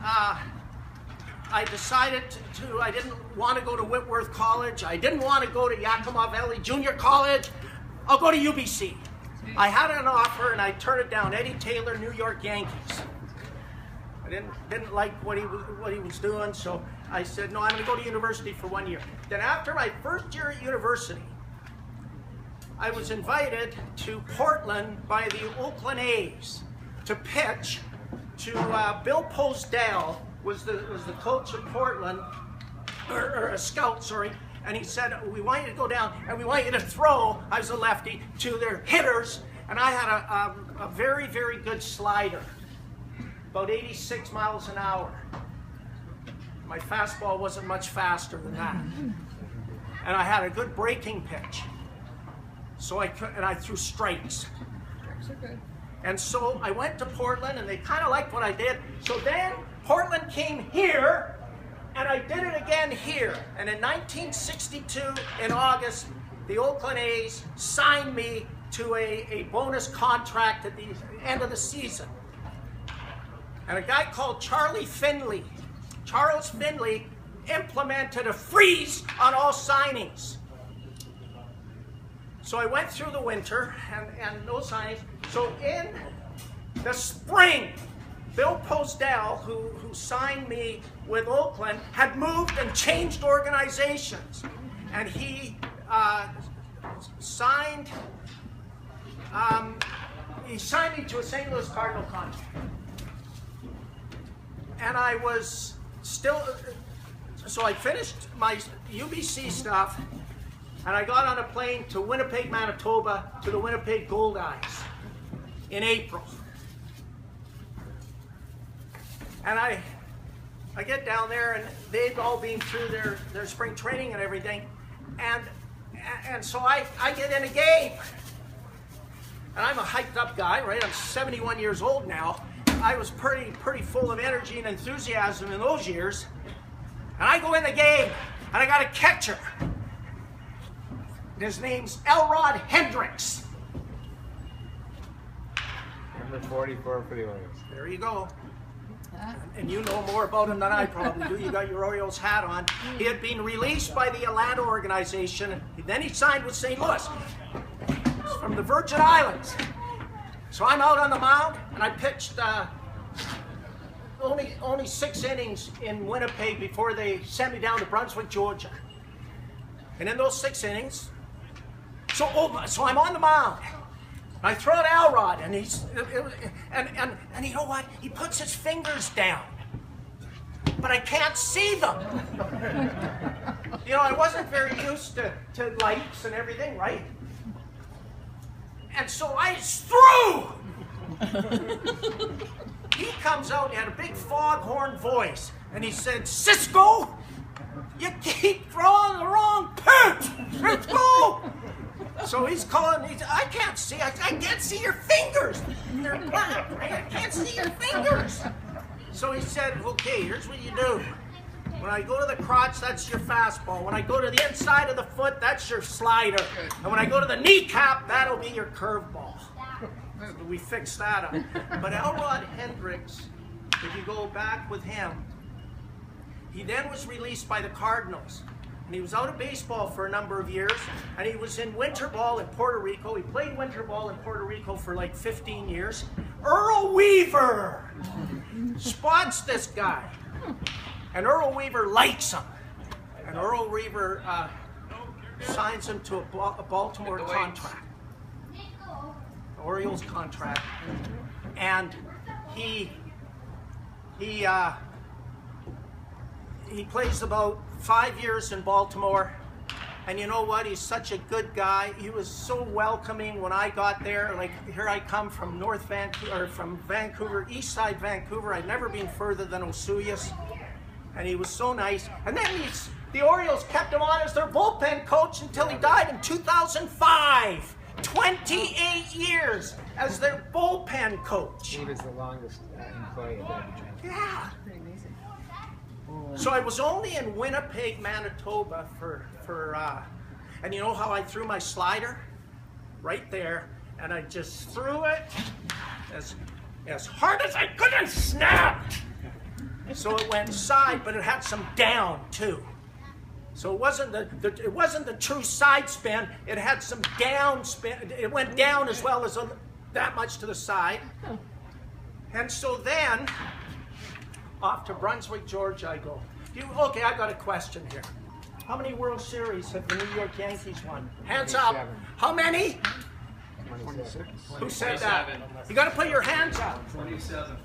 I decided I didn't want to go to Whitworth College. I didn't want to go to Yakima Valley Junior College. I'll go to UBC. I had an offer and I turned it down. Eddie Taylor, New York Yankees. I didn't like what he was doing, so I said, no, I'm going to go to university for 1 year. Then after my first year at university, I was invited to Portland by the Oakland A's to pitch to Bill Posdell, was the coach of Portland, or a scout, sorry, and he said, we want you to go down and we want you to throw, I was a lefty, to their hitters, and I had a very, very good slider, about 86 miles an hour. My fastball wasn't much faster than that. And I had a good breaking pitch. So I threw strikes. And so I went to Portland and they kind of liked what I did. So then Portland came here and I did it again here. And in 1962, in August, the Oakland A's signed me to a bonus contract at the end of the season. And a guy called Charles Finley implemented a freeze on all signings. So I went through the winter and no signings. So in the spring, Bill Posdell, who signed me with Oakland, had moved and changed organizations. And he signed me to a St. Louis Cardinal contract. And I was still, so I finished my UBC stuff, and I got on a plane to Winnipeg, Manitoba, to the Winnipeg Gold Eyes in April. And I get down there, and they've all been through their spring training and everything, and so I get in a game. And I'm a hyped up guy, right? I'm 71 years old now. I was pretty full of energy and enthusiasm in those years. And I go in the game, and I got a catcher. His name's Elrod Hendricks. Number 44 for the Orioles. There you go. And you know more about him than I probably do. You got your Orioles hat on. He had been released by the Atlanta organization, and then he signed with St. Louis. He's from the Virgin Islands. So I'm out on the mound, and I pitched only 6 innings in Winnipeg before they sent me down to Brunswick, Georgia. And in those 6 innings, so I'm on the mound. I throw to Elrod, and and you know what? He puts his fingers down, but I can't see them. You know, I wasn't very used to lights and everything, right? And so I threw. He comes out, he had a big foghorn voice, and he said, "Cisco, you keep throwing the wrong pitch. Cisco." So he's calling, I can't see, I can't see your fingers. They're black, right? I can't see your fingers. So he said, okay, here's what you do. When I go to the crotch, that's your fastball. When I go to the inside of the foot, that's your slider. And when I go to the kneecap, that'll be your curveball. So we fixed that up. But Elrod Hendricks, if you go back with him, he then was released by the Cardinals. And he was out of baseball for a number of years, and he was in winter ball in Puerto Rico. He played winter ball in Puerto Rico for like 15 years. Earl Weaver spots this guy, and Earl Weaver likes him. And Earl Weaver signs him to a Baltimore contract, Orioles contract, and he plays about 5 years in Baltimore, and you know what? He's such a good guy. He was so welcoming when I got there. Like, here I come from North Vancouver, or from Vancouver, east side Vancouver. I'd never been further than Osoyoos, and he was so nice. And then the Orioles kept him on as their bullpen coach until he died in 2005. 28 years as their bullpen coach. He was the longest employee of that job. Yeah. So I was only in Winnipeg, Manitoba for and you know how I threw my slider? Right there, and I just threw it as hard as I could and snapped. So it went side, but it had some down too. So it wasn't the true side spin. It had some down spin. It went down as well as that much to the side. And so then, off to Brunswick, Georgia, I go. Okay, I got a question here. How many World Series have the New York Yankees won? Hands up. How many? 26. Who said that? You got to put your hands up. 27.